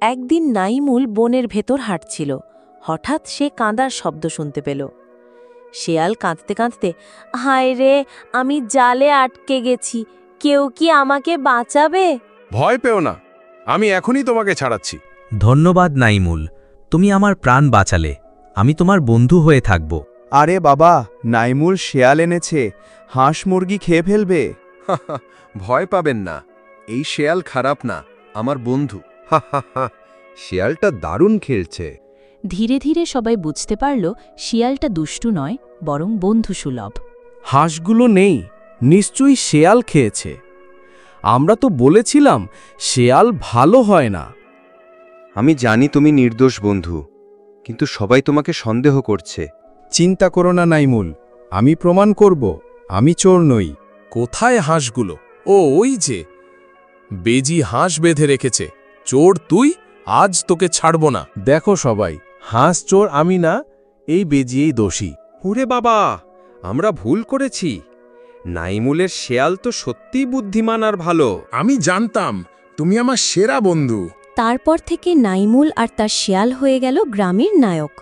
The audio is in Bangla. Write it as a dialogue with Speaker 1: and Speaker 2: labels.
Speaker 1: একদিন নাইমুল বনের ভেতর হাঁটছিল। হঠাৎ সে কাঁদার শব্দ শুনতে পেল। শেয়াল কাঁদতে কাঁদতে, হায় রে, আমি জালে আটকে গেছি, কেউ কি আমাকে বাঁচাবে?
Speaker 2: ভয় পেও না, আমি এখনই তোমাকে ছাড়াচ্ছি।
Speaker 3: ধন্যবাদ নাইমুল, তুমি আমার প্রাণ বাঁচালে। আমি তোমার বন্ধু হয়ে থাকব।
Speaker 4: আরে বাবা, নাইমুল শেয়াল এনেছে, হাঁস মুরগি খেয়ে ফেলবে।
Speaker 2: ভয় পাবেন না, এই শেয়াল খারাপ না, আমার বন্ধু।
Speaker 5: শেয়ালটা দারুণ খেলছে।
Speaker 1: ধীরে ধীরে সবাই বুঝতে পারল শিয়ালটা দুষ্টু নয়, বরং বন্ধুসুলভ।
Speaker 6: হাঁসগুলো নেই, নিশ্চয়ই শেয়াল খেয়েছে। আমরা তো বলেছিলাম শেয়াল ভালো হয় না।
Speaker 5: আমি জানি তুমি নির্দোষ বন্ধু, কিন্তু সবাই তোমাকে সন্দেহ করছে।
Speaker 4: চিন্তা করো না নাইমুল, আমি প্রমাণ করব আমি চোর নই।
Speaker 2: কোথায় হাঁসগুলো? ও ওই যে, বেজি হাঁস বেঁধে রেখেছে। চোর তুই, আজ তোকে ছাড়ব না।
Speaker 6: দেখো সবাই, হাঁস চোর আমি না, এই বেজিয়েই দোষী।
Speaker 5: হুরে বাবা, আমরা ভুল করেছি। নাইমুলের শেয়াল তো সত্যিই বুদ্ধিমান আর ভালো।
Speaker 2: আমি জানতাম তুমি আমার সেরা বন্ধু।
Speaker 1: তারপর থেকে নাইমুল আর তার শেয়াল হয়ে গেল গ্রামের নায়ক।